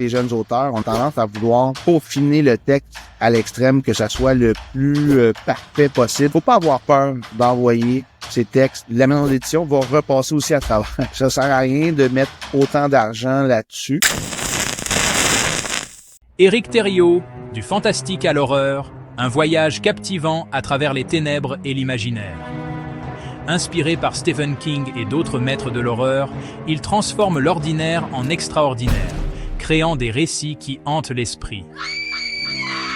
Les jeunes auteurs ont tendance à vouloir peaufiner le texte à l'extrême, que ça soit le plus parfait possible. Faut pas avoir peur d'envoyer ces textes. La maison d'édition va repasser aussi à travers. Ça sert à rien de mettre autant d'argent là-dessus. Éric Thériault, du fantastique à l'horreur, un voyage captivant à travers les ténèbres et l'imaginaire. Inspiré par Stephen King et d'autres maîtres de l'horreur, il transforme l'ordinaire en extraordinaire, créant des récits qui hantent l'esprit.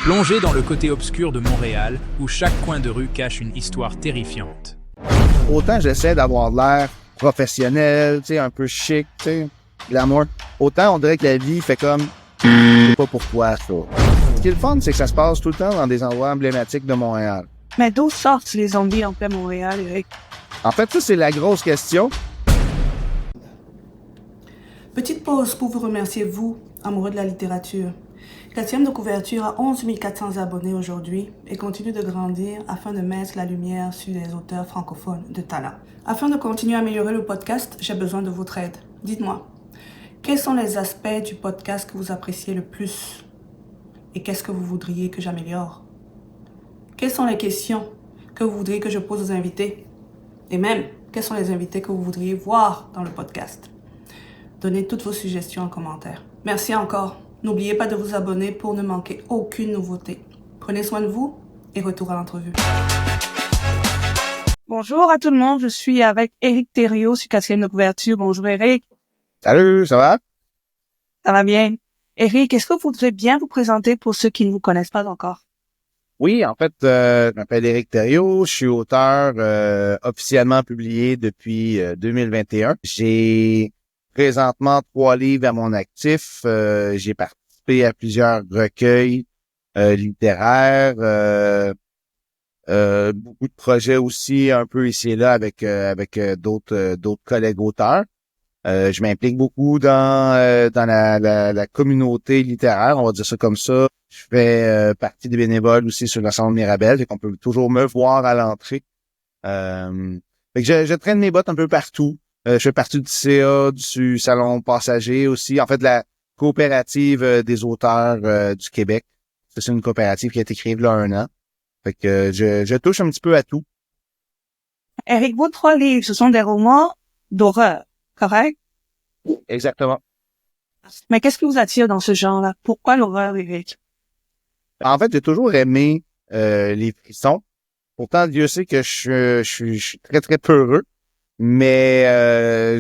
Plongé dans le côté obscur de Montréal, où chaque coin de rue cache une histoire terrifiante. Autant j'essaie d'avoir l'air professionnel, tu sais, un peu chic, tu sais, glamour. Autant on dirait que la vie fait comme, c'est pas pour toi, ça. Ce qui est le fun, c'est que ça se passe tout le temps dans des endroits emblématiques de Montréal. Mais d'où sortent les zombies en plein Montréal, Éric? En fait, ça, c'est la grosse question. Petite pause pour vous remercier, vous, amoureux de la littérature. 4e de couverture a 11 400 abonnés aujourd'hui et continue de grandir afin de mettre la lumière sur les auteurs francophones de talent. Afin de continuer à améliorer le podcast, j'ai besoin de votre aide. Dites-moi, quels sont les aspects du podcast que vous appréciez le plus? Et qu'est-ce que vous voudriez que j'améliore? Quelles sont les questions que vous voudriez que je pose aux invités? Et même, quels sont les invités que vous voudriez voir dans le podcast? Donnez toutes vos suggestions en commentaire. Merci encore. N'oubliez pas de vous abonner pour ne manquer aucune nouveauté. Prenez soin de vous et retour à l'entrevue. Bonjour à tout le monde, je suis avec Éric Thériault sur 4e de couverture. Bonjour Éric. Salut, ça va? Ça va bien. Éric, est-ce que vous voudriez bien vous présenter pour ceux qui ne vous connaissent pas encore? Oui, en fait, je m'appelle Éric Thériault, je suis auteur officiellement publié depuis 2021. J'ai présentement 3 livres à mon actif. J'ai participé à plusieurs recueils littéraires, beaucoup de projets aussi un peu ici et là avec d'autres collègues auteurs. Je m'implique beaucoup dans la communauté littéraire, on va dire ça comme ça. Je fais partie des bénévoles aussi sur le Salon de Mirabel, fait qu'on peut toujours me voir à l'entrée. Fait que je traîne mes bottes un peu partout. Je fais partie du CA, du Salon Passager aussi. En fait, de la coopérative des auteurs du Québec. C'est une coopérative qui a été créée il y a 1 an. Fait que je touche un petit peu à tout. Éric, vos 3 livres, ce sont des romans d'horreur, correct? Exactement. Mais qu'est-ce qui vous attire dans ce genre-là? Pourquoi l'horreur, Éric? En fait, j'ai toujours aimé les frissons. Pourtant, Dieu sait que je suis très, très peureux. Mais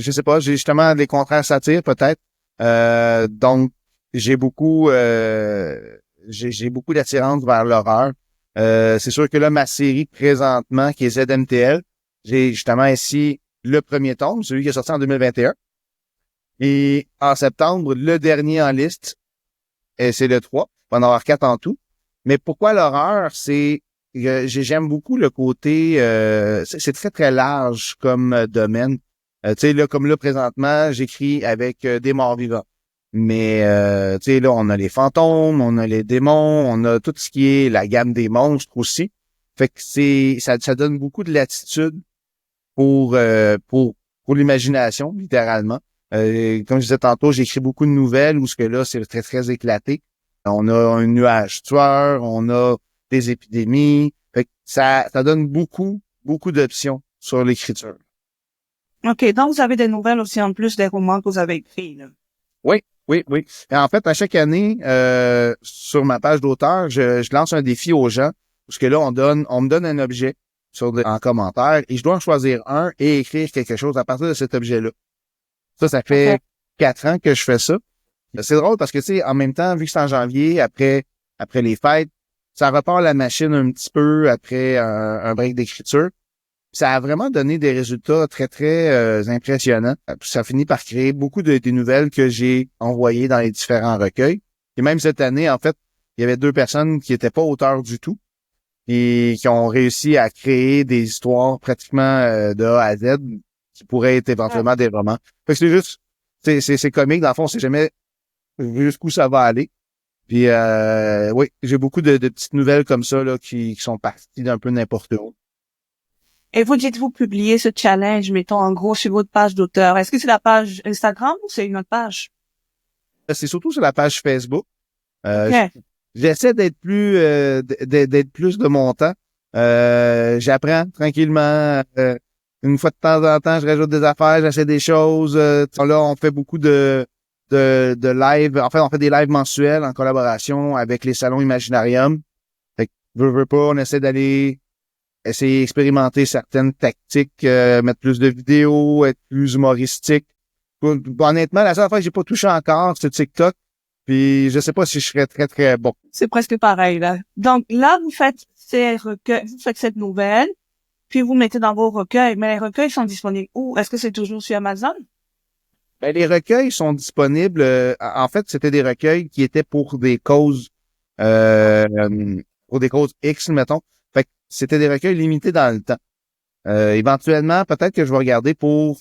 je sais pas, j'ai justement des contraires s'attirent peut-être. Donc, j'ai beaucoup d'attirance vers l'horreur. C'est sûr que là, ma série présentement, qui est ZMTL, j'ai justement ici le premier tome, celui qui est sorti en 2021. Et en septembre, le dernier en liste, et c'est le 3. Il va en avoir 4 en tout. Mais pourquoi l'horreur? C'est j'aime beaucoup le côté c'est très très large comme domaine. Tu sais là, comme là présentement, j'écris avec des morts vivants. Mais tu sais là, on a les fantômes, on a les démons, on a tout ce qui est la gamme des monstres aussi. Fait que ça donne beaucoup de latitude pour l'imagination littéralement. Comme je disais tantôt, j'écris beaucoup de nouvelles où ce que là c'est très très éclaté. On a un nuage tueur, on a des épidémies. Fait que ça donne beaucoup d'options sur l'écriture. OK, donc vous avez des nouvelles aussi en plus des romans que vous avez écrits, là. Oui. Et en fait, à chaque année, sur ma page d'auteur, je lance un défi aux gens, parce que là, on me donne un objet en commentaire, et je dois en choisir un et écrire quelque chose à partir de cet objet-là. Ça fait 4 ans que je fais ça. C'est drôle parce que, tu sais, en même temps, vu que c'est en janvier, après les fêtes, ça repart la machine un petit peu après un break d'écriture. Ça a vraiment donné des résultats très, très impressionnants. Ça finit par créer beaucoup des nouvelles que j'ai envoyées dans les différents recueils. Et même cette année, en fait, il y avait 2 personnes qui étaient pas auteurs du tout et qui ont réussi à créer des histoires pratiquement de A à Z qui pourraient être éventuellement des romans. Fait que c'est juste, c'est comique. Dans le fond, on sait jamais jusqu'où ça va aller. Puis oui, j'ai beaucoup de petites nouvelles comme ça là qui sont parties d'un peu n'importe où. Et vous dites-vous publier ce challenge, mettons en gros sur votre page d'auteur. Est-ce que c'est la page Instagram ou c'est une autre page? C'est surtout sur la page Facebook. OK. J'essaie d'être plus de mon temps. J'apprends tranquillement. Une fois de temps en temps, je rajoute des affaires, j'essaie des choses. Là, on fait beaucoup de live. En fait, on fait des lives mensuels en collaboration avec les salons Imaginarium. Fait que, veux pas, on essaie d'aller essayer d'expérimenter certaines tactiques, mettre plus de vidéos, être plus humoristique. Honnêtement, la seule fois que j'ai pas touché encore, c'est TikTok. Puis je sais pas si je serais très, très bon. C'est presque pareil, là. Donc, là, vous faites ces recueils, vous faites cette nouvelle, puis vous mettez dans vos recueils. Mais les recueils sont disponibles où? Est-ce que c'est toujours sur Amazon? Ben, les recueils sont disponibles. En fait, c'était des recueils qui étaient euh, pour des causes X, mettons. Fait que c'était des recueils limités dans le temps. Éventuellement, peut-être que je vais regarder pour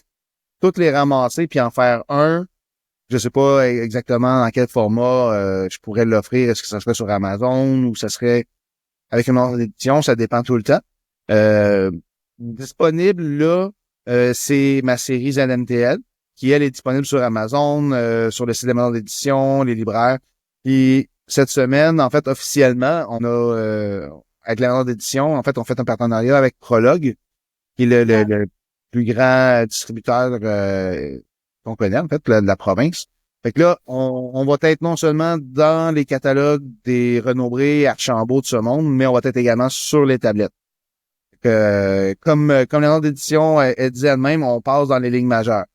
toutes les ramasser puis en faire un. Je sais pas exactement dans quel format je pourrais l'offrir. Est-ce que ça serait sur Amazon ou ça serait avec une ordre d'édition? Ça dépend tout le temps. Disponible là, c'est ma série ZMTL, qui elle est disponible sur Amazon, sur le site de maison d'édition, les libraires. Puis cette semaine, en fait, officiellement, on a avec la maison d'édition, en fait, on fait un partenariat avec Prologue, qui est le plus grand distributeur qu'on connaît, en fait, de la province. Fait que là, on va être non seulement dans les catalogues des Renaud-Bré, Archambault de ce monde, mais on va être également sur les tablettes. Comme la maison d'édition elle dit elle-même, on passe dans les lignes majeures.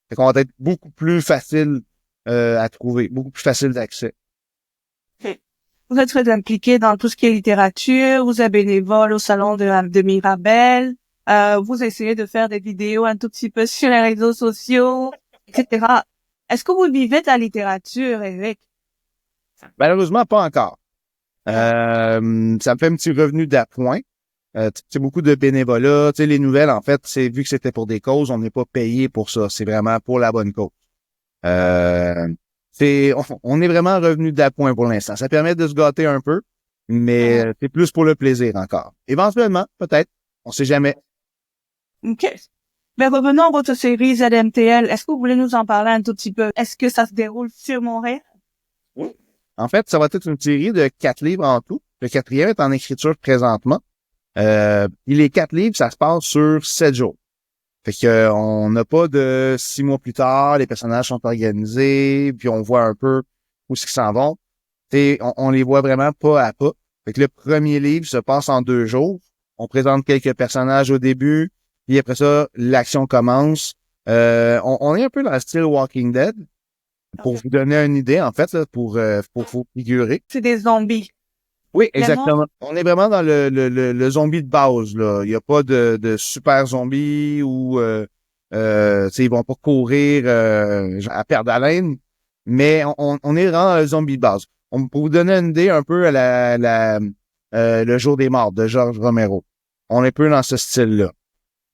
Fait qu'on va être beaucoup plus facile à trouver, beaucoup plus facile d'accès. Vous êtes très impliqué dans tout ce qui est littérature, vous êtes bénévole au salon de Mirabel, vous essayez de faire des vidéos un tout petit peu sur les réseaux sociaux, etc. Est-ce que vous vivez de la littérature, Eric? Malheureusement, pas encore. Ça me fait un petit revenu d'appoint. C'est beaucoup de bénévolat. Tu sais, les nouvelles, en fait, c'est vu que c'était pour des causes, on n'est pas payé pour ça. C'est vraiment pour la bonne cause. On est vraiment revenu d'appoint pour l'instant. Ça permet de se gâter un peu, mais c'est plus pour le plaisir encore. Éventuellement, peut-être. On sait jamais. OK. Mais revenons à votre série ZMTL. Est-ce que vous voulez nous en parler un tout petit peu? Est-ce que ça se déroule sur Montréal? Oui. En fait, ça va être une série de 4 livres en tout. Le 4e est en écriture présentement. Les 4 livres, ça se passe sur 7 jours. Fait que on n'a pas de 6 mois plus tard, les personnages sont organisés, puis on voit un peu où est-ce qu'ils s'en vont. On les voit vraiment pas à pas. Fait que le premier livre se passe en 2 jours. On présente quelques personnages au début, puis après ça, l'action commence. On est un peu dans le style Walking Dead, pour vous donner une idée, en fait, là, pour vous figurer. C'est des zombies. Oui, exactement. On est vraiment dans le zombie de base, là. Il n'y a pas de super zombies ou ils vont pas courir à perdre haleine, mais on est vraiment dans le zombie de base. Pour vous donner une idée un peu à le jour des morts de George Romero. On est un peu dans ce style-là.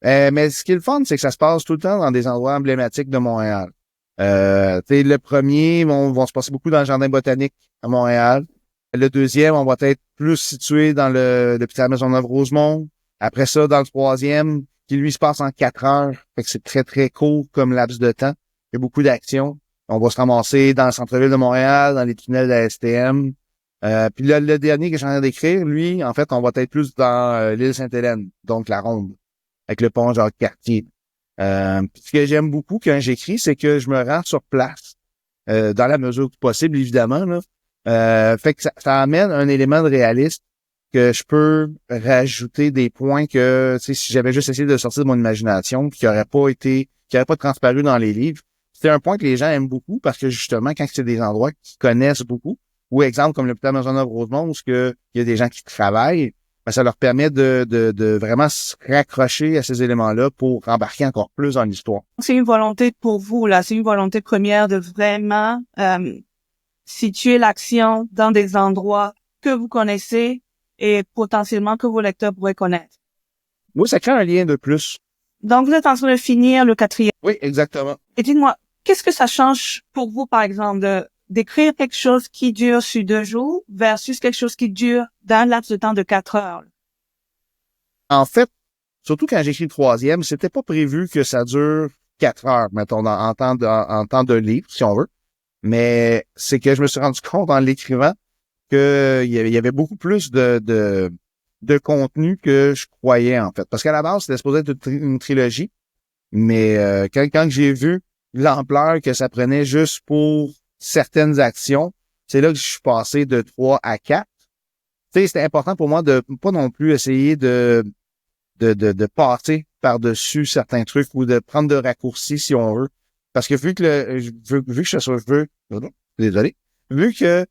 Mais ce qui est le fun, c'est que ça se passe tout le temps dans des endroits emblématiques de Montréal. Le premier, vont se passer beaucoup dans le jardin botanique à Montréal. Le deuxième, on va être plus situé dans l'hôpital Maisonneuve-Rosemont. Après ça, dans le troisième, qui lui se passe en 4 heures. Fait que c'est très, très court comme laps de temps. Il y a beaucoup d'action. On va se ramasser dans le centre-ville de Montréal, dans les tunnels de la STM. Puis le dernier que j'ai en train d'écrire, lui, en fait, on va être plus dans l'île Sainte-Hélène, donc la Ronde, avec le pont Jacques-Cartier. Ce que j'aime beaucoup quand j'écris, c'est que je me rends sur place, dans la mesure du possible, évidemment, là. Fait que ça amène un élément de réalisme que je peux rajouter des points que, tu sais, si j'avais juste essayé de sortir de mon imagination, puis qui n'aurait pas transparu dans les livres. C'est un point que les gens aiment beaucoup parce que justement, quand c'est des endroits qu'ils connaissent beaucoup, ou exemple comme l'hôpital Maisonneuve-Rosemont, où il y a des gens qui travaillent, ben, ça leur permet de vraiment se raccrocher à ces éléments-là pour embarquer encore plus dans l'histoire. C'est une volonté pour vous, là. C'est une volonté première de vraiment situer l'action dans des endroits que vous connaissez et potentiellement que vos lecteurs pourraient connaître. Oui, ça crée un lien de plus. Donc, vous êtes en train de finir le 4e. Oui, exactement. Et dites-moi, qu'est-ce que ça change pour vous, par exemple, d'écrire quelque chose qui dure sur 2 jours versus quelque chose qui dure dans un laps de temps de 4 heures? En fait, surtout quand j'écris le 3e, c'était pas prévu que ça dure 4 heures, mettons, en temps de livre, si on veut. Mais c'est que je me suis rendu compte en l'écrivant qu'il y avait beaucoup plus de contenu que je croyais, en fait. Parce qu'à la base, c'était supposé être une trilogie. Mais quand j'ai vu l'ampleur que ça prenait juste pour certaines actions, c'est là que je suis passé de 3 à 4. Tu sais, c'était important pour moi de pas non plus essayer de passer par-dessus certains trucs ou de prendre de raccourcis si on veut. Parce que vu que désolé, vu que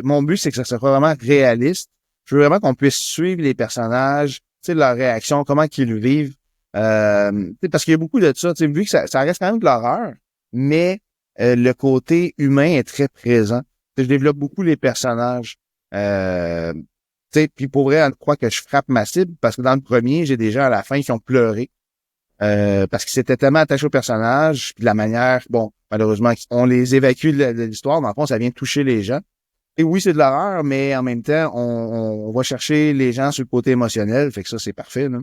mon but, c'est que ça soit vraiment réaliste, je veux vraiment qu'on puisse suivre les personnages, tu sais, leurs réactions, comment qu'ils vivent. Parce qu'il y a beaucoup de ça, tu sais, vu que ça reste quand même de l'horreur, mais le côté humain est très présent. Je développe beaucoup les personnages. Tu sais, puis pour vrai, je crois que je frappe ma cible parce que dans le premier, j'ai des gens à la fin qui ont pleuré parce qu'ils s'étaient tellement attachés au personnage, puis de la manière, bon, malheureusement, on les évacue de l'histoire. Dans le fond, ça vient toucher les gens. Et oui, c'est de l'horreur, mais en même temps, on va chercher les gens sur le côté émotionnel. Fait que ça, c'est parfait, là.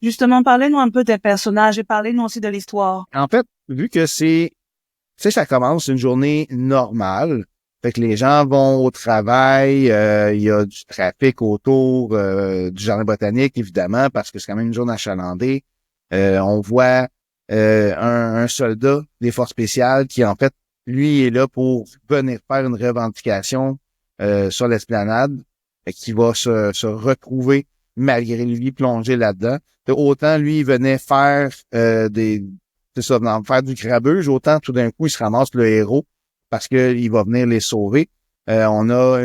Justement, parlez-nous un peu des personnages et parlez-nous aussi de l'histoire. En fait, vu que tu sais, ça commence une journée normale. Fait que les gens vont au travail, il y a du trafic autour du jardin botanique, évidemment, parce que c'est quand même une journée achalandée. On voit un soldat des forces spéciales qui, en fait, lui, est là pour venir faire une revendication sur l'esplanade, et qui va se retrouver, malgré lui, plongé là-dedans. Autant, lui, il venait faire faire du grabuge, autant, tout d'un coup, il se ramasse le héros parce qu'il va venir les sauver. On a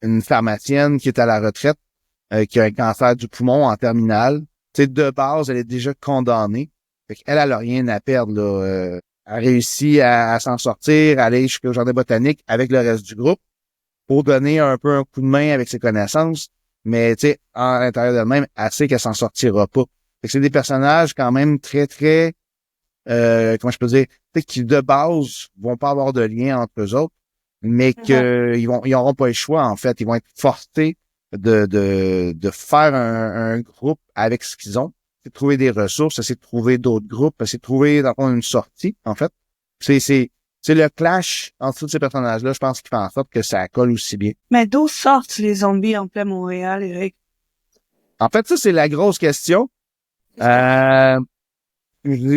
une pharmacienne qui est à la retraite, qui a un cancer du poumon en terminale. Tu sais, de base, elle est déjà condamnée. Fait qu'elle, elle a rien à perdre, là. Elle réussit à s'en sortir, à aller jusqu'au jardin botanique avec le reste du groupe pour donner un peu un coup de main avec ses connaissances. Mais, tu sais, à l'intérieur d'elle-même, elle sait qu'elle s'en sortira pas. Fait que c'est des personnages quand même très, très comment je peux dire, peut-être qui de base vont pas avoir de lien entre eux autres, mais ils auront pas le choix, en fait. Ils vont être forcés de faire un groupe avec ce qu'ils ont. C'est de trouver des ressources, c'est de trouver d'autres groupes, c'est de trouver, dans le fond, une sortie, en fait. C'est le clash entre tous ces personnages-là, je pense, qui fait en sorte que ça colle aussi bien. Mais d'où sortent les zombies en plein Montréal, Eric? En fait, ça, c'est la grosse question. Je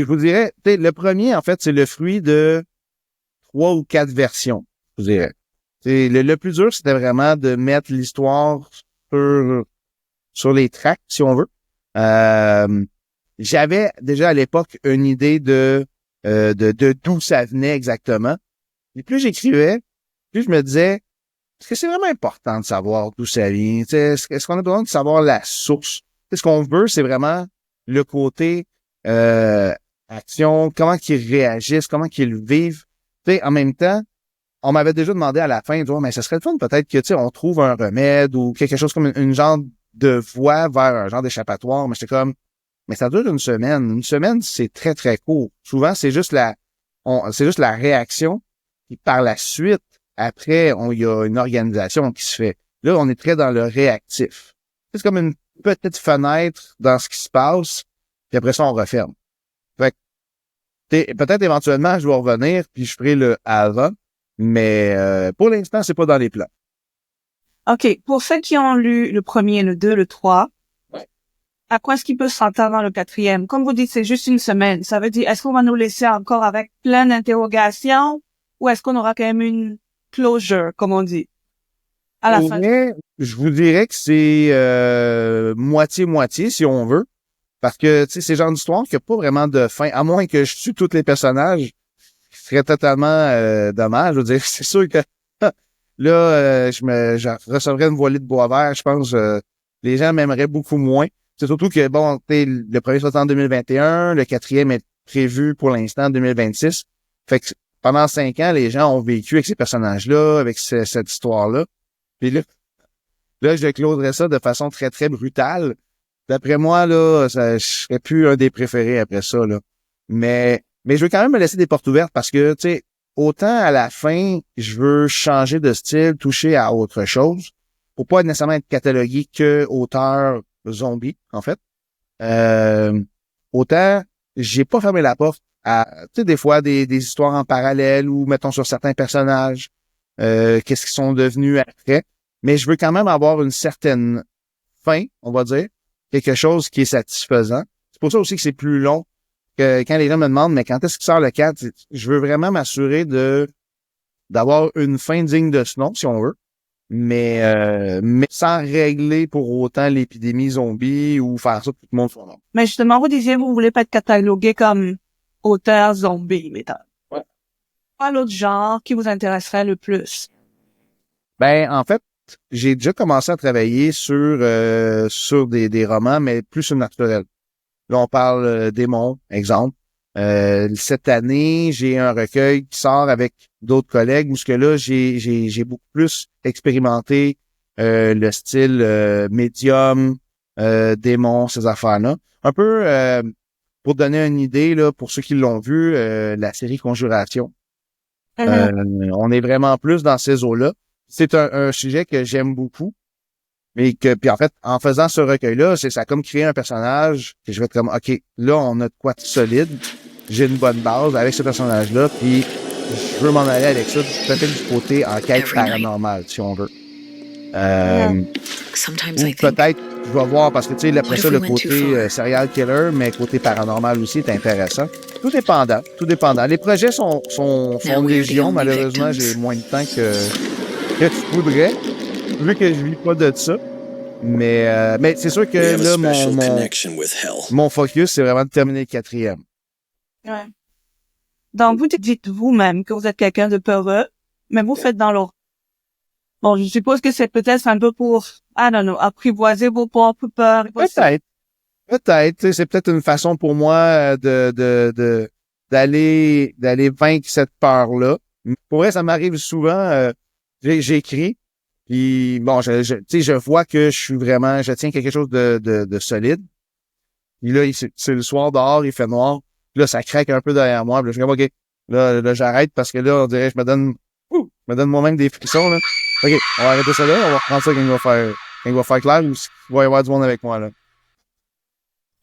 vous dirais, le premier, en fait, c'est le fruit de 3 ou 4 versions, je vous dirais. Le plus dur, c'était vraiment de mettre l'histoire sur les tracks, si on veut. J'avais déjà à l'époque une idée de d'où ça venait exactement. Et plus j'écrivais, plus je me disais, est-ce que c'est vraiment important de savoir d'où ça vient? Est-ce qu'on a besoin de savoir la source? Ce qu'on veut, c'est vraiment le côté action, comment qu'ils réagissent, comment qu'ils vivent. En même temps, on m'avait déjà demandé à la fin, mais ça serait le fun peut-être que on trouve un remède ou quelque chose comme une genre de voie vers un genre d'échappatoire. Mais j'étais comme, mais ça dure une semaine. Une semaine, c'est très, très court. Souvent, c'est juste la réaction. Puis par la suite, après, il y a une organisation qui se fait. Là, on est très dans le réactif. C'est comme une petite fenêtre dans ce qui se passe, puis après ça, on referme. Fait que, peut-être éventuellement, je vais revenir, puis je ferai le avant, mais pour l'instant, c'est pas dans les plans. OK. Pour ceux qui ont lu le premier, le 2, le 3, ouais. À quoi est-ce qu'il peut s'attendre dans le 4e? Comme vous dites, c'est juste une semaine. Ça veut dire, est-ce qu'on va nous laisser encore avec plein d'interrogations ou est-ce qu'on aura quand même une closure, comme on dit, à la fin? Je vous dirais que c'est moitié-moitié, si on veut. Parce que, tu sais, c'est le genre d'histoire qui n'a pas vraiment de fin. À moins que je tue tous les personnages, ce serait totalement dommage. Je veux dire, c'est sûr que là, je recevrais une volée de bois vert. Je pense les gens m'aimeraient beaucoup moins. C'est surtout que, bon, le premier sort en 2021, le 4e est prévu pour l'instant en 2026. Fait que pendant 5 ans, les gens ont vécu avec ces personnages-là, avec cette histoire-là. Puis là, je closerais ça de façon très, très brutale. D'après moi, là, je serais plus un des préférés après ça, là. Mais je veux quand même me laisser des portes ouvertes parce que, tu sais, autant à la fin, je veux changer de style, toucher à autre chose, pour pas nécessairement être catalogué que auteur zombie, en fait. Autant, j'ai pas fermé la porte tu sais, des fois, des histoires en parallèle ou, mettons, sur certains personnages, qu'est-ce qu'ils sont devenus après. Mais je veux quand même avoir une certaine fin, on va dire, quelque chose qui est satisfaisant. C'est pour ça aussi que c'est plus long que quand les gens me demandent, mais quand est-ce qu'il sort le 4? Je veux vraiment m'assurer d'avoir une fin digne de ce nom, si on veut, mais sans régler pour autant l'épidémie zombie ou faire ça que tout le monde soit mort. Mais justement, vous disiez, vous voulez pas être catalogué comme auteur zombie, mettons. Ouais. Quel autre genre qui vous intéresserait le plus? Ben, en fait, j'ai déjà commencé à travailler sur des romans, mais plus surnaturels. Là, on parle démons, exemple. Cette année, j'ai un recueil qui sort avec d'autres collègues où ce que là, j'ai beaucoup plus expérimenté le style médium, démon, ces affaires-là. Un peu pour donner une idée, là, pour ceux qui l'ont vu, la série Conjuration. On est vraiment plus dans ces eaux-là. C'est un sujet que j'aime beaucoup. Mais puis en fait, en faisant ce recueil-là, ça a comme créé un personnage que je vais être comme, OK, là, on a de quoi de solide. J'ai une bonne base avec ce personnage-là, puis je veux m'en aller avec ça, peut-être du côté enquête paranormale, si on veut. Ou peut-être, je vais voir, parce que, tu sais, après ça, le côté serial killer, mais côté paranormal aussi est intéressant. Tout dépendant, tout dépendant. Les projets sont légion. Malheureusement, j'ai moins de temps que tu voudrais, vu que je vis pas de ça. Mais c'est sûr que là, mon focus, c'est vraiment de terminer le 4e. Ouais. Donc, vous dites vous-même que vous êtes quelqu'un de peureux, mais vous faites dans l'ordre. Bon, je suppose que c'est peut-être un peu pour, apprivoiser vos propres peurs. Peut-être. C'est peut-être une façon pour moi d'aller vaincre cette peur-là. Pour vrai, ça m'arrive souvent. J'écris. Puis bon, je vois que je tiens quelque chose de solide. Puis là, c'est le soir dehors, il fait noir. Puis là, ça craque un peu derrière moi. Puis là, je suis comme, OK, là, j'arrête parce que là, on dirait, je me donne moi-même des frissons, là. OK, on va arrêter ça là, on va reprendre ça quand il va faire clair ou s'il va y avoir du monde avec moi, là.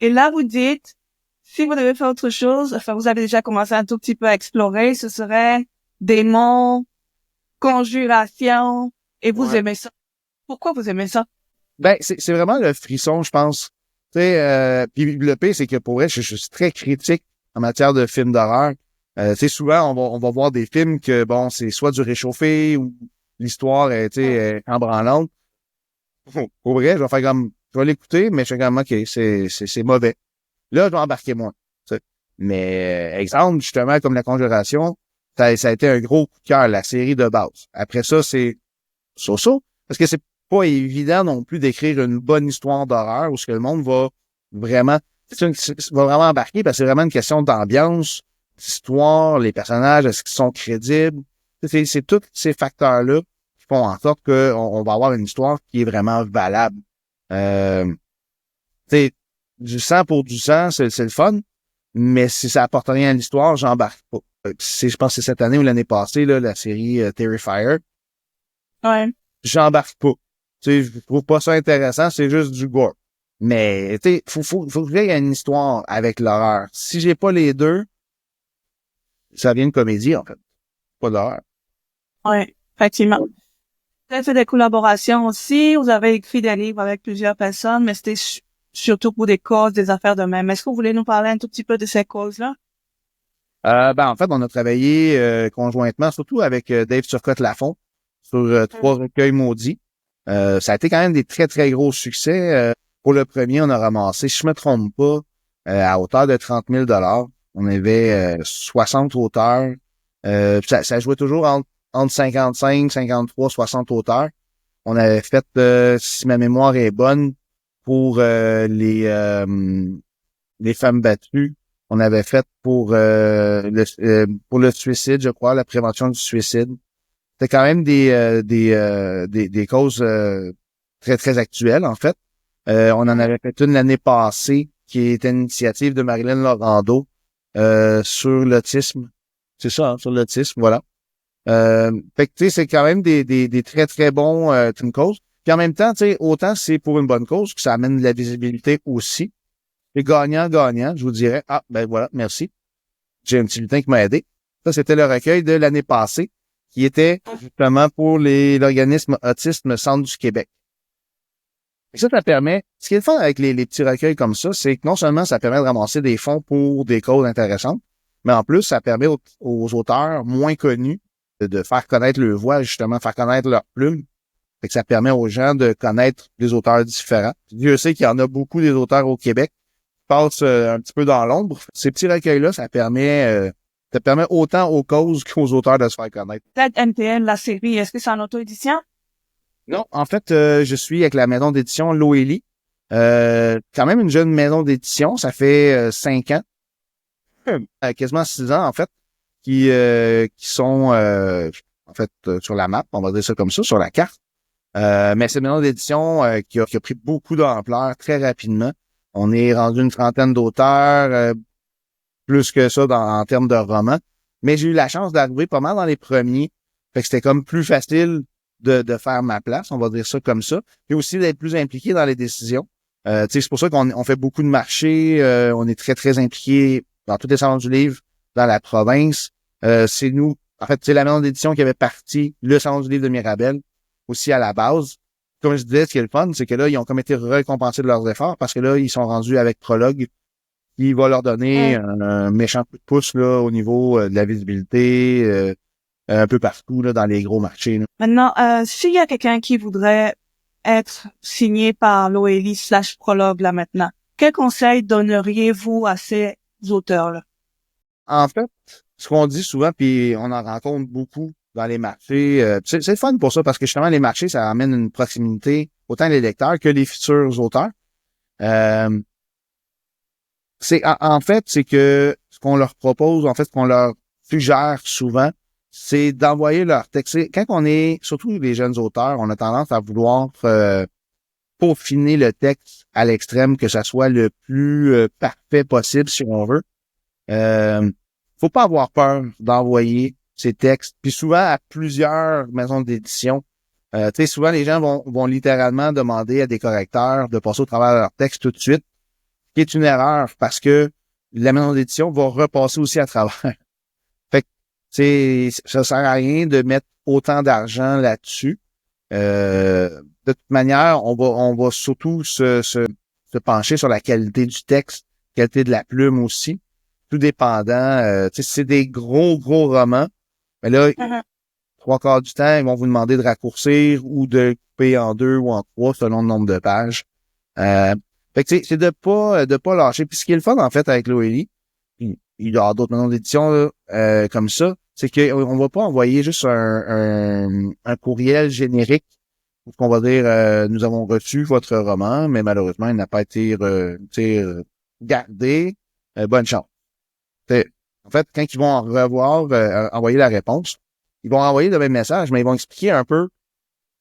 Et là, vous dites, si vous devez faire autre chose, enfin, vous avez déjà commencé un tout petit peu à explorer, ce serait démons, conjuration, et vous aimez ça. Pourquoi vous aimez ça? Ben, c'est vraiment le frisson, je pense. Tu sais, puis le pire, c'est que pour vrai, je suis très critique en matière de films d'horreur. Tu sais, souvent, on va voir des films que, bon, c'est soit du réchauffé ou l'histoire est, tu sais, en branlante. Pour vrai, je vais l'écouter, mais je suis comme, OK, c'est mauvais. Là, je vais embarquer moi. Tu sais. Mais, exemple, justement, comme La Conjuration, ça a été un gros coup de cœur, la série de base. Après ça, c'est so-so, parce que c'est pas évident non plus d'écrire une bonne histoire d'horreur où ce que le monde va vraiment embarquer parce que c'est vraiment une question d'ambiance, d'histoire, les personnages, est-ce qu'ils sont crédibles? C'est tous ces facteurs-là qui font en sorte qu'on va avoir une histoire qui est vraiment valable. Du sang pour du sang, c'est le fun, mais si ça apporte rien à l'histoire, j'embarque pas. Je pense que c'est cette année ou l'année passée, là, la série Terrifier. Ouais. J'embarque pas. Tu sais, je trouve pas ça intéressant, c'est juste du gore. Mais, tu sais, faut que il y ait une histoire avec l'horreur. Si j'ai pas les deux, ça devient une comédie, en fait. Pas d'horreur. Ouais, effectivement. Vous avez fait des collaborations aussi, vous avez écrit des livres avec plusieurs personnes, mais c'était surtout pour des causes, des affaires de même. Est-ce que vous voulez nous parler un tout petit peu de ces causes-là? En fait, on a travaillé conjointement, surtout avec Dave Turcotte-Lafont, sur 3 recueils maudits. Ça a été quand même des très, très gros succès. Pour le premier, on a ramassé, si je me trompe pas, à hauteur de 30 000 $. On avait 60 auteurs. Ça jouait toujours entre 55, 53, 60 auteurs. On avait fait, si ma mémoire est bonne, pour les femmes battues. On avait fait pour le suicide, je crois, la prévention du suicide. C'était quand même des causes très, très actuelles, en fait. On en avait fait une l'année passée, qui était une initiative de Marilyn Laurando sur l'autisme. C'est ça, hein, sur l'autisme, voilà. Fait que, tu sais, c'est quand même des très, très bons causes. Puis en même temps, tu sais, autant c'est pour une bonne cause que ça amène de la visibilité aussi. Et gagnant, je vous dirais, ben voilà, merci. j'ai un petit lutin qui m'a aidé. Ça, c'était le recueil de l'année passée, qui était justement pour l'organisme Autisme Centre du Québec. Et ça permet, ce qui est le fun avec les petits recueils comme ça, c'est que non seulement ça permet de ramasser des fonds pour des causes intéressantes, mais en plus, ça permet aux auteurs moins connus de faire connaître leur voix, justement, faire connaître leur plume. Fait que ça permet aux gens de connaître des auteurs différents. Dieu sait qu'il y en a beaucoup des auteurs au Québec qui passent un petit peu dans l'ombre. Ces petits recueils-là, ça permet autant aux causes qu'aux auteurs de se faire connaître. Peut-être NTL, la série, est-ce que c'est en auto-édition? Non, en fait, je suis avec la maison d'édition Loélie. Quand même une jeune maison d'édition, ça fait 5 ans. Quasiment 6 ans, en fait, qui sont en fait sur la map, on va dire ça comme ça, sur la carte. Mais c'est une maison d'édition qui a pris beaucoup d'ampleur très rapidement. On est rendu une trentaine d'auteurs, plus que ça en termes de romans. Mais j'ai eu la chance d'arriver pas mal dans les premiers. Fait que c'était comme plus facile de faire ma place, on va dire ça comme ça. Et aussi d'être plus impliqué dans les décisions. C'est pour ça qu'on fait beaucoup de marchés. On est très, très impliqué dans tous les salons du livre, dans la province. C'est nous, en fait, c'est la maison d'édition qui avait parti le salon du livre de Mirabel, aussi à la base. Comme je disais, ce qui est le fun, c'est que là, ils ont comme été récompensés de leurs efforts parce que là, ils sont rendus avec Prologue, qui va leur donner un méchant coup de pouce là, au niveau de la visibilité, un peu partout là, dans les gros marchés. Là. Maintenant, s'il y a quelqu'un qui voudrait être signé par Loélie/Prologue là maintenant, quel conseil donneriez-vous à ces auteurs-là? En fait, ce qu'on dit souvent, puis on en rencontre beaucoup dans les marchés, c'est le fun pour ça, parce que justement, les marchés, ça amène une proximité, autant les lecteurs que les futurs auteurs. En fait, c'est que ce qu'on leur propose, en fait, ce qu'on leur suggère souvent, c'est d'envoyer leur texte. Quand on est, surtout les jeunes auteurs, on a tendance à vouloir peaufiner le texte à l'extrême, que ça soit le plus parfait possible, si on veut. Faut pas avoir peur d'envoyer ces textes. Puis souvent, à plusieurs maisons d'édition, tu sais, souvent, les gens vont littéralement demander à des correcteurs de passer au travers de leur texte tout de suite, ce qui est une erreur parce que la maison d'édition va repasser aussi à travers. Fait que, ça sert à rien de mettre autant d'argent là-dessus. De toute manière, on va surtout se pencher sur la qualité du texte, qualité de la plume aussi, tout dépendant. C'est des gros romans, mais là, 3/4 du temps, ils vont vous demander de raccourcir ou de couper en 2 ou en 3 selon le nombre de pages. Fait que c'est de pas lâcher. Puis ce qui est le fun, en fait, avec Loélie, il y a d'autres maisons d'édition comme ça, c'est qu'on va pas envoyer juste un courriel générique où on va dire nous avons reçu votre roman, mais malheureusement, il n'a pas été gardé. Bonne chance. En fait, quand ils vont revoir, envoyer la réponse, ils vont envoyer le même message, mais ils vont expliquer un peu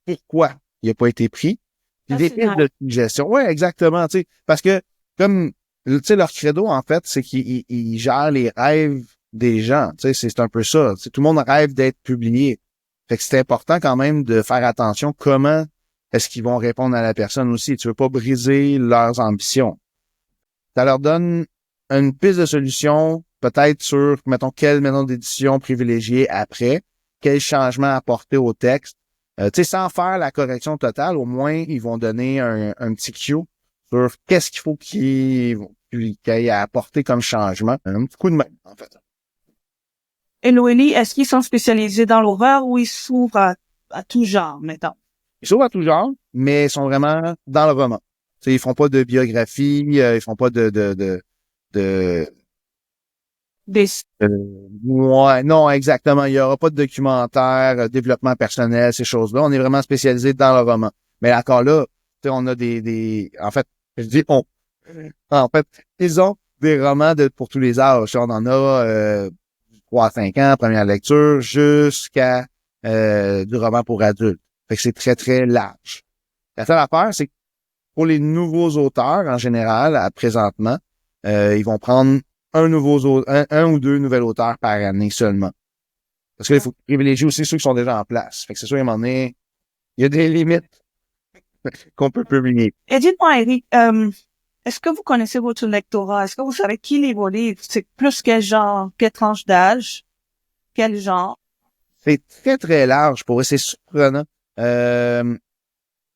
pourquoi il n'a pas été pris. Puis des pistes de suggestion. Ouais, exactement, tu sais. Parce que, comme, tu sais, leur credo, en fait, c'est qu'ils gèrent les rêves des gens. Tu sais, c'est un peu ça. T'sais, tout le monde rêve d'être publié. Fait que c'est important quand même de faire attention comment est-ce qu'ils vont répondre à la personne aussi. Tu veux pas briser leurs ambitions. Ça leur donne une piste de solution, peut-être sur, mettons, quelle maison d'édition privilégier après, quel changement apporter au texte. Tu sais, sans faire la correction totale, au moins, ils vont donner un petit cue sur qu'est-ce qu'il faut qu'il y ait à apporter comme changement. Un petit coup de main, en fait. Et Loélie, est-ce qu'ils sont spécialisés dans l'horreur ou ils s'ouvrent à tout genre, mettons? Ils s'ouvrent à tout genre, mais ils sont vraiment dans le roman. Tu sais, ils font pas de biographie, ils font pas ouais, non, exactement. Il y aura pas de documentaire, développement personnel, ces choses-là. On est vraiment spécialisé dans le roman. Mais encore là, tu sais, on a en fait, je dis on. En fait, ils ont des romans pour tous les âges. On en a 3 à 5 ans, première lecture, jusqu'à du roman pour adultes. Fait que c'est très, très large. La seule affaire, c'est que pour les nouveaux auteurs, en général, présentement, ils vont prendre un ou deux nouveaux auteurs par année seulement. Parce qu'il faut privilégier aussi ceux qui sont déjà en place. Fait que c'est sûr, à un moment donné, il y a des limites qu'on peut publier. Et dites-moi, Eric, Est-ce que vous connaissez votre lectorat? Est-ce que vous savez qui lit vos livres? C'est plus quel genre, quelle tranche d'âge, quel genre? C'est très, très large pour eux. C'est surprenant.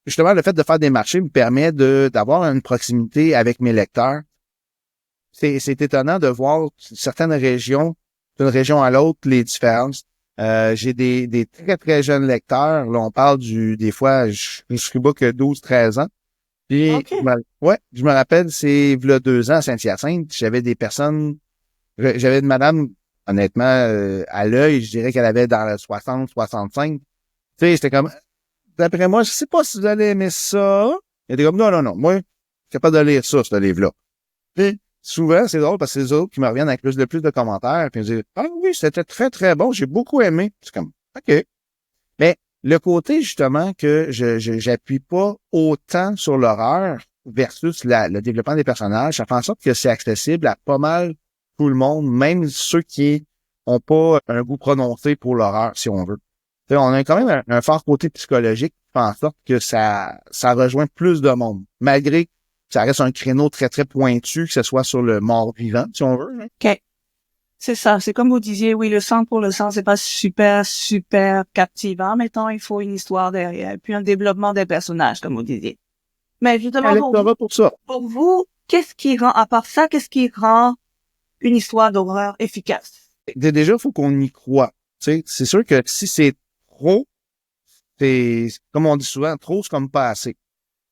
Justement, le fait de faire des marchés me permet d'avoir une proximité avec mes lecteurs. C'est étonnant de voir certaines régions, d'une région à l'autre, les différences. J'ai des très, très jeunes lecteurs. Là, on parle des fois, je suis bas que 12, 13 ans. Puis, OK. je me rappelle, c'est, il y a 2 ans à Saint-Hyacinthe, j'avais des personnes, j'avais une madame, honnêtement, à l'œil, je dirais qu'elle avait dans le 60, 65. Tu sais, j'étais comme, d'après moi, je sais pas si vous allez aimer ça. Elle était comme, non, moi, je suis capable de lire ça, ce livre-là. Puis, souvent, c'est drôle parce que c'est les autres qui me reviennent avec le plus de commentaires, puis ils me disent, ah oui, c'était très, très bon, j'ai beaucoup aimé. C'est comme, OK. Mais le côté, justement, que j'appuie pas autant sur l'horreur versus le développement des personnages, ça fait en sorte que c'est accessible à pas mal tout le monde, même ceux qui ont pas un goût prononcé pour l'horreur, si on veut. Tu sais, on a quand même un fort côté psychologique qui fait en sorte que ça rejoint plus de monde, malgré que ça reste un créneau très, très pointu, que ce soit sur le mort-vivant, si on veut. OK. C'est ça. C'est comme vous disiez, oui, le sang pour le sang, c'est pas super, super captivant. Mettons, il faut une histoire derrière, puis un développement des personnages, comme vous disiez. Mais justement, Pour ça. pour vous, qu'est-ce qui rend, à part ça, qu'est-ce qui rend une histoire d'horreur efficace? Déjà, il faut qu'on y croit. Tu sais, c'est sûr que si c'est trop, c'est, comme on dit souvent, trop, c'est comme pas assez.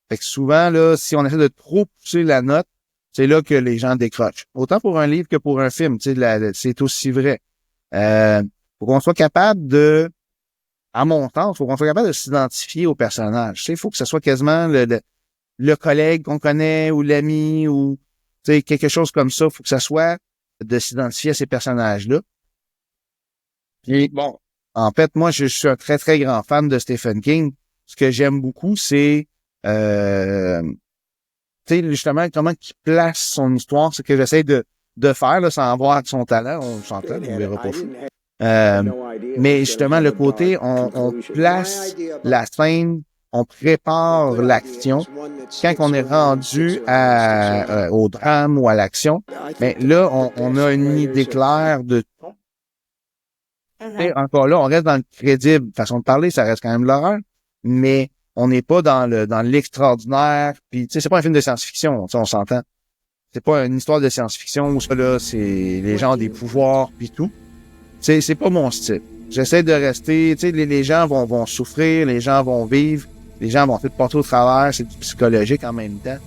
Fait que souvent, là, si on essaie de trop pousser la note, c'est là que les gens décrochent. Autant pour un livre que pour un film, tu sais, c'est aussi vrai. Faut qu'on soit capable à mon sens, faut qu'on soit capable de s'identifier au personnage. Tu sais, il faut que ce soit quasiment le collègue qu'on connaît ou l'ami ou, tu sais, quelque chose comme ça. Faut que ça soit de s'identifier à ces personnages-là. Puis, bon, en fait, moi, je suis un très, très grand fan de Stephen King. Ce que j'aime beaucoup, c'est tu sais, justement, comment il place son histoire, c'est que j'essaie de faire, là, sans voir son talent, on s'entend, on verra pas fou. Mais justement, le côté, on place la scène, on prépare l'action. Quand on est rendu au drame ou à l'action, mais là, on a une idée claire de tout. Et encore là, on reste dans le crédible. Façon de parler, ça reste quand même l'horreur, mais on n'est pas dans l'extraordinaire. Puis, tu sais, c'est pas un film de science-fiction, on s'entend. C'est pas une histoire de science-fiction où ça, là, c'est les gens ont des pouvoirs puis tout. C'est pas mon style. J'essaie de rester, tu sais, les gens vont souffrir, les gens vont vivre, les gens vont peut-être passer au travers, c'est du psychologique en même temps.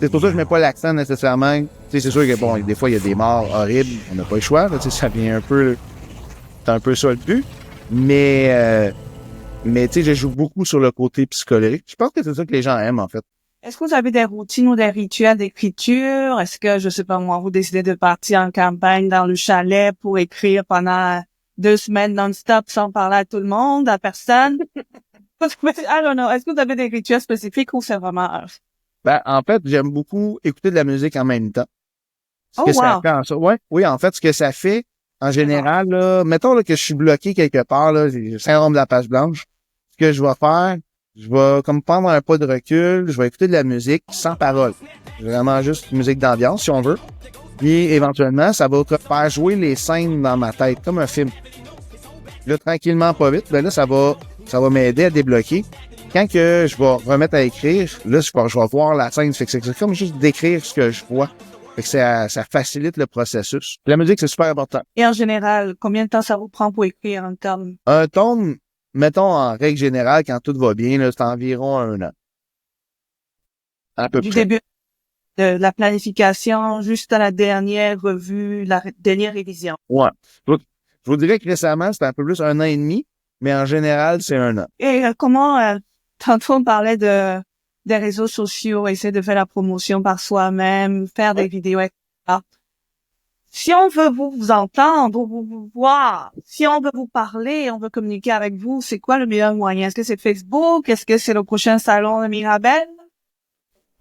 C'est pour ça que je mets pas l'accent nécessairement. Tu sais, c'est sûr que bon, des fois, il y a des morts horribles, on n'a pas le choix, là, tu sais, ça vient c'est un peu ça le but. Mais tu sais, je joue beaucoup sur le côté psychologique. Je pense que c'est ça que les gens aiment, en fait. Est-ce que vous avez des routines ou des rituels d'écriture? Est-ce que, je sais pas moi, vous décidez de partir en campagne dans le chalet pour écrire pendant 2 semaines non-stop sans parler à tout le monde, à personne? I don't know. Est-ce que vous avez des rituels spécifiques ou c'est vraiment... Ben, en fait, j'aime beaucoup écouter de la musique en même temps. Oh, Ça wow. fait en sorte, ouais, oui, en fait, ce que ça fait, en général, là, mettons là, que je suis bloqué quelque part, là, j'ai le syndrome de la page blanche. Ce que je vais faire, je vais comme prendre un pas de recul, je vais écouter de la musique sans parole. Vraiment juste une musique d'ambiance, si on veut. Puis éventuellement, ça va faire jouer les scènes dans ma tête, comme un film. Là, tranquillement, pas vite, ben là, ça va m'aider à débloquer. Quand que je vais remettre à écrire, là, je vais voir la scène. Fait que c'est comme juste d'écrire ce que je vois. Fait que ça facilite le processus. La musique, c'est super important. Et en général, combien de temps ça vous prend pour écrire un tome? Un tome, mettons, en règle générale, quand tout va bien, là, c'est environ 1 an. À peu Du près. début de la planification jusqu'à la dernière revue, la dernière révision. Ouais. Je vous dirais que récemment, c'était un peu plus 1 an et demi, mais en général, c'est 1 an. Et comment, tantôt on parlait des réseaux sociaux, essayer de faire la promotion par soi-même, faire des vidéos, etc. Si on veut vous entendre, vous voir, si on veut vous parler, on veut communiquer avec vous, c'est quoi le meilleur moyen? Est-ce que c'est Facebook? Est-ce que c'est le prochain salon de Mirabel?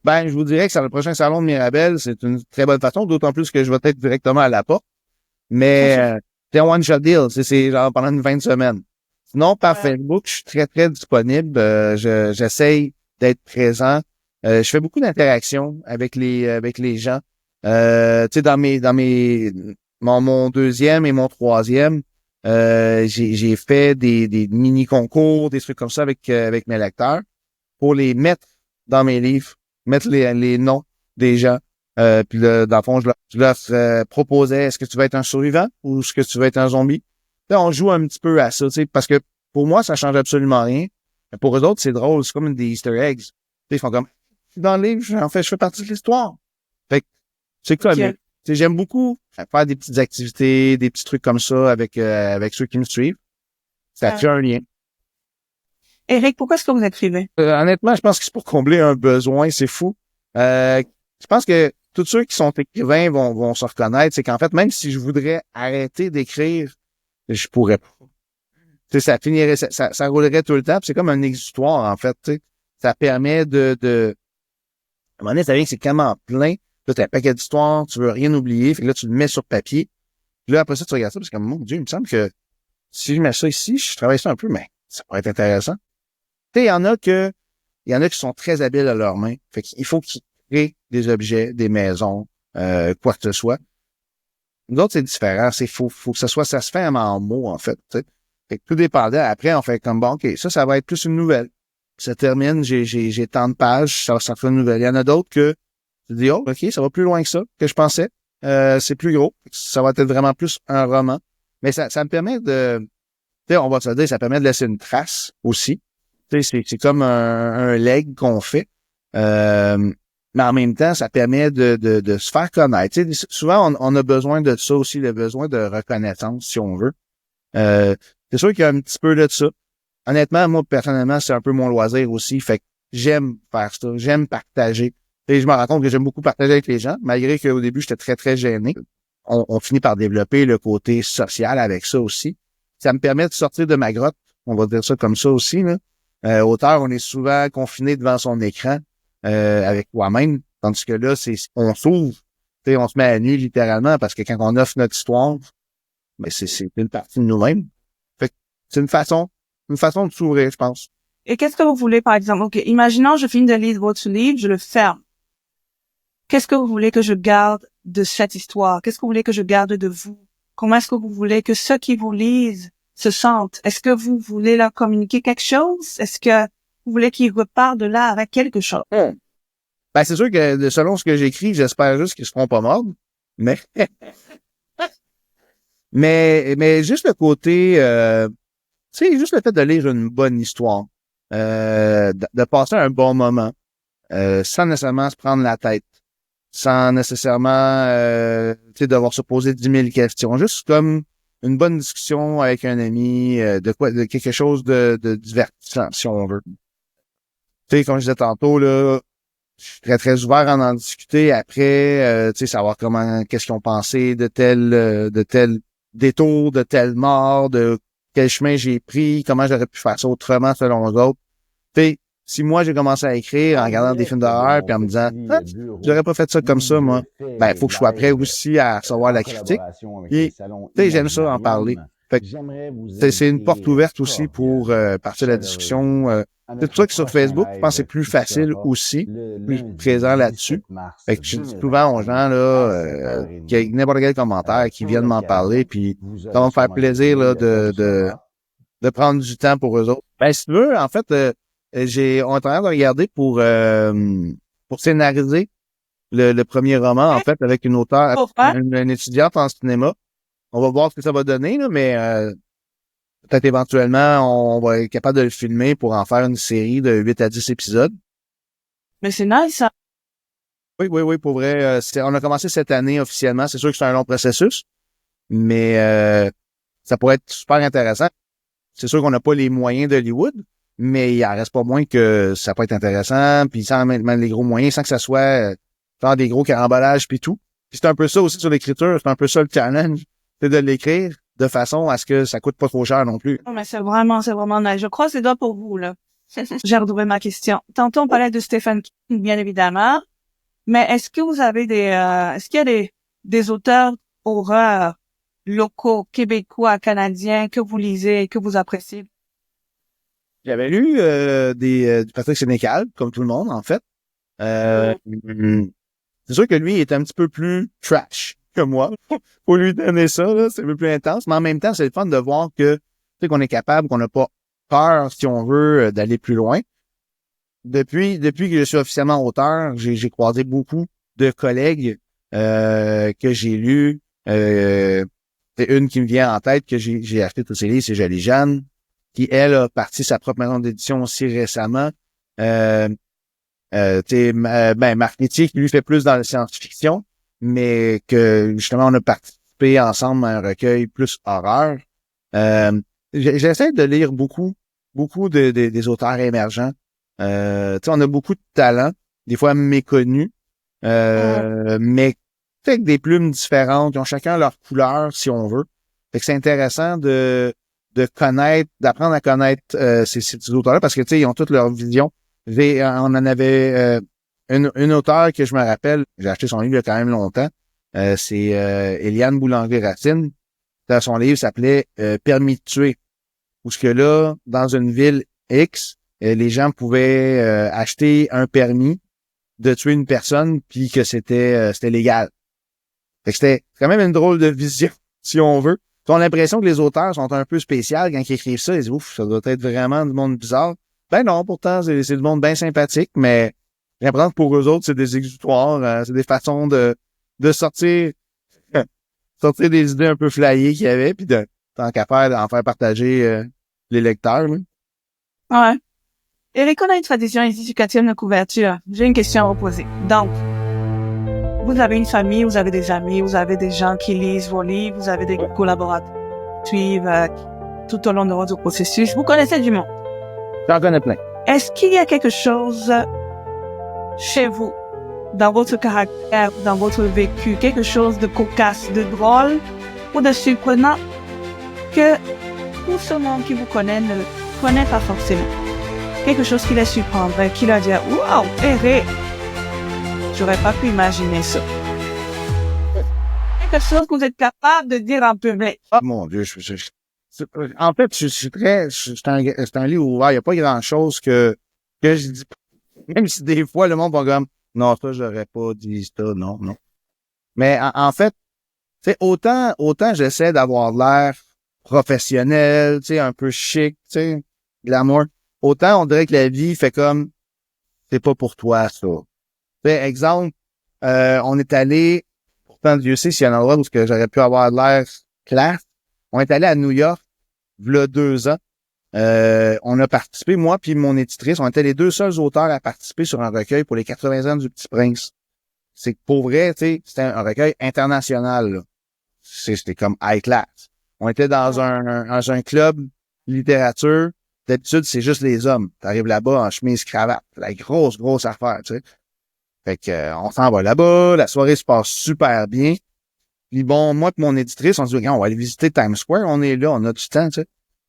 Ben, je vous dirais que sur le prochain salon de Mirabel, c'est une très bonne façon, d'autant plus que je vais être directement à la porte. Mais c'est un one-shot deal, c'est genre pendant une 20 semaines. Sinon, par Facebook, je suis très, très disponible. J'essaye d'être présent. Je fais beaucoup d'interactions avec les gens. Tu sais, mon deuxième et mon troisième, j'ai fait des mini concours, des trucs comme ça avec mes lecteurs pour les mettre dans mes livres, mettre les noms des gens. Puis là, dans le fond, je leur proposais, est-ce que tu veux être un survivant ou est-ce que tu veux être un zombie? Là, on joue un petit peu à ça, tu sais, parce que pour moi, ça change absolument rien. Mais pour eux autres, c'est drôle, c'est comme des Easter eggs. Tu sais, ils font comme, dans le livre, en fait, je fais partie de l'histoire. Fait que, c'est quoi, Ok. j'aime beaucoup faire des petites activités, des petits trucs comme ça avec ceux qui me suivent. Ça Ouais. fait un lien. Eric, pourquoi est-ce que vous écrivez? Honnêtement, je pense que c'est pour combler un besoin, c'est fou. Je pense que tous ceux qui sont écrivains vont se reconnaître. C'est qu'en fait, même si je voudrais arrêter d'écrire, je pourrais pas. Tu sais, ça finirait, ça roulerait tout le temps. Puis c'est comme un exutoire, en fait. Tu sais. Ça permet à un moment donné, ça vient que c'est tellement plein. Là, t'as un paquet d'histoires, tu veux rien oublier. Fait que là, tu le mets sur papier. Puis là, après ça, tu regardes ça, parce que, mon Dieu, il me semble que si je mets ça ici, je travaille ça un peu, mais ça pourrait être intéressant. Tu sais, il y en a qui sont très habiles à leurs mains. Fait qu'il faut qu'ils créent des objets, des maisons, quoi que ce soit. Nous autres, c'est différent. Faut que ça se fait en mots, en fait, tu sais. Fait que tout dépendant. Après, on fait comme, bon, OK, ça va être plus une nouvelle. Ça termine, j'ai tant de pages, ça fait une nouvelle. Il y en a d'autres que tu dis, oh, OK, ça va plus loin que ça, que je pensais. C'est plus gros. Ça va être vraiment plus un roman. Mais ça me permet tu sais, on va se le dire, ça permet de laisser une trace aussi. Tu sais, c'est comme un leg qu'on fait. Mais en même temps, ça permet de se faire connaître. Tu sais, souvent, on a besoin de ça aussi, le besoin de reconnaissance, si on veut. C'est sûr qu'il y a un petit peu de ça. Honnêtement, moi, personnellement, c'est un peu mon loisir aussi. Fait que j'aime faire ça. J'aime partager. Et je me rends compte que j'aime beaucoup partager avec les gens, malgré qu'au début, j'étais très, très gêné. On finit par développer le côté social avec ça aussi. Ça me permet de sortir de ma grotte. On va dire ça comme ça aussi, là. Auteur, on est souvent confiné devant son écran avec moi-même. Tandis que là, on s'ouvre. Tu sais, on se met à nu littéralement parce que quand on offre notre histoire, ben c'est une partie de nous-mêmes. Fait que c'est une façon de s'ouvrir, je pense. Et qu'est-ce que vous voulez, par exemple? OK, imaginons, je finis de lire votre livre, je le ferme. Qu'est-ce que vous voulez que je garde de cette histoire? Qu'est-ce que vous voulez que je garde de vous? Comment est-ce que vous voulez que ceux qui vous lisent se sentent? Est-ce que vous voulez leur communiquer quelque chose? Est-ce que vous voulez qu'ils repartent de là avec quelque chose? Ben, c'est sûr que selon ce que j'écris, j'espère juste qu'ils se feront pas mordre. Mais, mais juste le côté, tu sais, juste le fait de lire une bonne histoire, de passer un bon moment, sans nécessairement se prendre la tête, sans nécessairement, tu sais, devoir se poser 10 000 questions. Juste comme une bonne discussion avec un ami, de quelque chose de divertissant, si on veut. Tu sais, comme je disais tantôt, là, je suis très, très ouvert à en discuter après, tu sais, savoir qu'est-ce qu'ils ont pensé de tel détour, de telle mort, de quel chemin j'ai pris, comment j'aurais pu faire ça autrement selon eux autres. Tu sais, si moi j'ai commencé à écrire en regardant des films d'horreur puis en me disant, ah, j'aurais pas fait ça comme ça, moi, ben, il faut que je sois prêt aussi à recevoir la critique. Puis, tu sais, j'aime ça en parler. Fait que c'est une porte ouverte aussi pour partir de la discussion. C'est pour ça que sur Facebook, je pense que c'est plus facile aussi, plus présent là-dessus. Fait que je dis souvent aux gens, là, qu'il y a n'importe quel commentaire qui viennent m'en parler, puis ça va me faire plaisir, là, de prendre du temps pour eux autres. Ben, si tu veux, en fait, on est en train de regarder pour scénariser le premier roman, en fait, avec une auteure, une étudiante en cinéma. On va voir ce que ça va donner, là, mais peut-être éventuellement, on va être capable de le filmer pour en faire une série de 8 à 10 épisodes. Mais c'est nice, ça. Oui, pour vrai. On a commencé cette année officiellement. C'est sûr que c'est un long processus, mais ça pourrait être super intéressant. C'est sûr qu'on n'a pas les moyens d'Hollywood, mais il en reste pas moins que ça peut être intéressant, puis sans même les gros moyens, sans que ça soit faire des gros carambolages puis tout. Puis c'est un peu ça aussi sur l'écriture, c'est un peu ça le challenge, c'est de l'écrire de façon à ce que ça coûte pas trop cher non plus. Non, mais c'est vraiment nice. Je croise les doigts pour vous, là. J'ai retrouvé ma question. Tantôt, on parlait de Stephen King, bien évidemment. Mais est-ce que vous avez est-ce qu'il y a des auteurs horreurs locaux, québécois, canadiens que vous lisez et que vous appréciez? J'avais lu du Patrick Sénécal, comme tout le monde, en fait. C'est sûr que lui, il est un petit peu plus trash que moi. Faut lui donner ça, là, c'est un peu plus intense. Mais en même temps, c'est le fun de voir que, tu sais, qu'on est capable, qu'on n'a pas peur, si on veut, d'aller plus loin. Depuis que je suis officiellement auteur, j'ai croisé beaucoup de collègues que j'ai lus. C'est une qui me vient en tête que j'ai acheté tous ses livres, c'est Jolie Jeanne, qui, elle, a parti sa propre maison d'édition aussi récemment. Marc Létier, qui lui fait plus dans la science-fiction, mais que justement on a participé ensemble à un recueil plus horreur. J'essaie de lire beaucoup des auteurs émergents. On a beaucoup de talents, des fois méconnus, mais avec des plumes différentes, qui ont chacun leur couleur, si on veut. Fait que c'est intéressant de connaître, d'apprendre à connaître ces auteurs-là, parce que tu sais, ils ont toutes leur vision. On en avait une auteure que je me rappelle, j'ai acheté son livre il y a quand même longtemps, c'est Éliane Boulanger-Racine. Son livre s'appelait Permis de tuer. Où ce que là, dans une ville X, les gens pouvaient acheter un permis de tuer une personne, puis que c'était légal. Fait que c'était quand même une drôle de vision, si on veut. On a l'impression que les auteurs sont un peu spéciaux quand ils écrivent ça. Ils disent, ouf, ça doit être vraiment du monde bizarre. Ben non, pourtant, c'est du monde bien sympathique, mais j'ai l'impression que pour eux autres, c'est des exutoires, c'est des façons de sortir des idées un peu flyées qu'il y avait, puis tant qu'à faire, d'en faire partager les lecteurs. Là. Ouais. Eric, on a une tradition ici sur 4e couverture. J'ai une question à vous poser. Donc, vous avez une famille, vous avez des amis, vous avez des gens qui lisent vos livres, vous avez des collaborateurs qui suivent tout au long de votre processus. Vous connaissez du monde. J'en connais plein. Est-ce qu'il y a quelque chose chez vous, dans votre caractère, dans votre vécu, quelque chose de cocasse, de drôle ou de surprenant que tout ce monde qui vous connaît ne connaît pas forcément? Quelque chose qui les surprendrait, qui leur dit « Wow, Eric, j'aurais pas pu imaginer ça. » Quelque chose que vous êtes capable de dire en public. Ah, mon Dieu, en fait, c'est un livre ouvert. Il n'y a pas grand-chose que je dis. Même si des fois, le monde va comme, non, ça, j'aurais pas dit ça, non. Mais en fait, tu sais, autant j'essaie d'avoir l'air professionnel, tu sais, un peu chic, tu sais, glamour. Autant on dirait que la vie fait comme, c'est pas pour toi, ça. Tu sais, exemple, on est allé, pourtant Dieu sait s'il y a un endroit où j'aurais pu avoir l'air classe. On est allé à New York, v'là 2 ans. On a participé, moi puis mon éditrice, on était les 2 seuls auteurs à participer sur un recueil pour les 80 ans du Petit Prince. C'est que pour vrai, tu sais, c'était un recueil international, là. C'était comme high class. On était dans un club littérature. D'habitude, c'est juste les hommes. T'arrives là-bas en chemise cravate. La grosse affaire, tu sais. Fait que on s'en va là-bas, la soirée se passe super bien. Puis bon, moi et mon éditrice, on se dit, regarde, on va aller visiter Times Square, on est là, on a du temps, tu sais.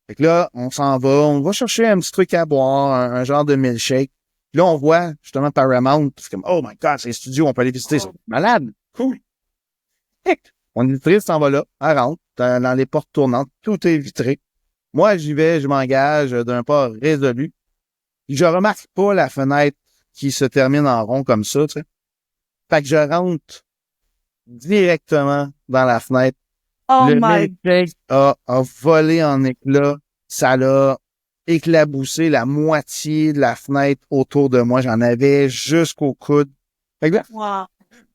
Fait que là, on va chercher un petit truc à boire, un genre de milkshake. Puis là, on voit justement Paramount, c'est comme, oh my God, c'est les studios, on peut aller visiter, c'est malade, cool. Mon éditrice s'en va là, elle rentre, dans les portes tournantes, tout est vitré. Moi, j'y vais, je m'engage d'un pas résolu. Puis je remarque pas la fenêtre qui se termine en rond comme ça, tu sais. Fait que je rentre directement dans la fenêtre. Oh Le my... milkshake a volé en éclats. Ça l'a éclaboussé la moitié de la fenêtre autour de moi. J'en avais jusqu'au coude. Fait que là, Wow.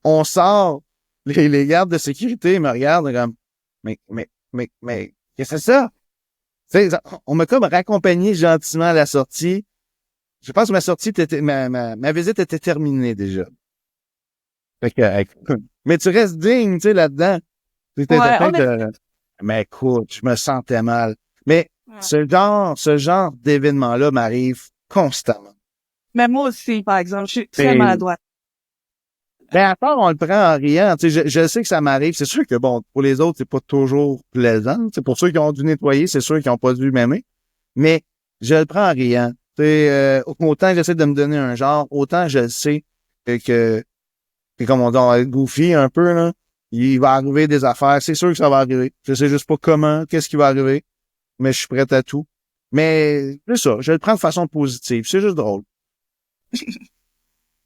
on sort. Les gardes de sécurité me regardent comme, mais, qu'est-ce que c'est ça? T'sais, on m'a comme raccompagné gentiment à la sortie. Je pense que ma visite était terminée déjà. Fait que, mais tu restes digne, tu sais, là-dedans. Mais écoute, je me sentais mal. Mais ce genre d'événement-là m'arrive constamment. Mais moi aussi, par exemple, je suis très maladroite. Ben, à part, on le prend en riant. Tu sais, je sais que ça m'arrive. C'est sûr que, bon, pour les autres, c'est pas toujours plaisant. C'est pour ceux qui ont dû nettoyer, c'est sûr qu'ils ont pas dû m'aimer. Mais je le prends en riant. Tu sais, autant j'essaie de me donner un genre, autant je sais que comme on dit, on va être goofy un peu, là. Il va arriver des affaires. C'est sûr que ça va arriver. Je sais juste pas comment, qu'est-ce qui va arriver. Mais je suis prêt à tout. Mais, c'est ça. Je le prends de façon positive. C'est juste drôle.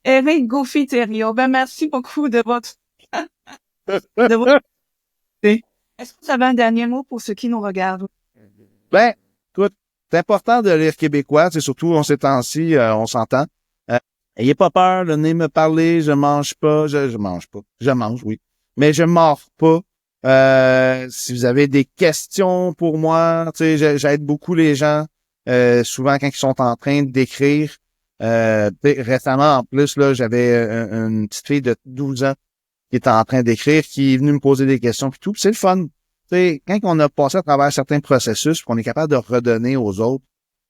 Eric Gouffiterio. Ben, merci beaucoup de votre... de votre... Est-ce que vous avez un dernier mot pour ceux qui nous regardent? Ben, écoute, c'est important de lire québécois, c'est surtout en ces temps-ci, on s'entend. Ayez pas peur, venez me parler, je mange pas, je mange pas. Je mange, oui. Mais je mords pas. Si vous avez des questions pour moi, tu sais, j'aide beaucoup les gens, souvent quand ils sont en train d'écrire. Récemment, en plus, là, j'avais une petite fille de 12 ans qui était en train d'écrire, qui est venue me poser des questions puis tout. Puis c'est le fun. Tu sais, quand on a passé à travers certains processus, qu'on est capable de redonner aux autres,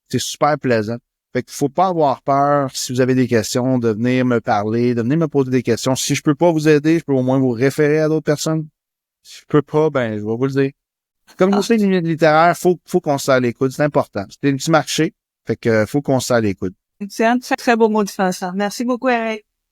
c'est super plaisant. Fait qu'il faut pas avoir peur, si vous avez des questions, de venir me parler, de venir me poser des questions. Si je peux pas vous aider, je peux au moins vous référer à d'autres personnes. Si je peux pas, ben, je vais vous le dire. Comme vous savez, les milieux littéraires, faut qu'on se serre les coudes. C'est important. C'est un petit marché. Fait que, faut qu'on se serre les coudes. C'est un très, très beau mot de fin, ça. Merci beaucoup, Eric.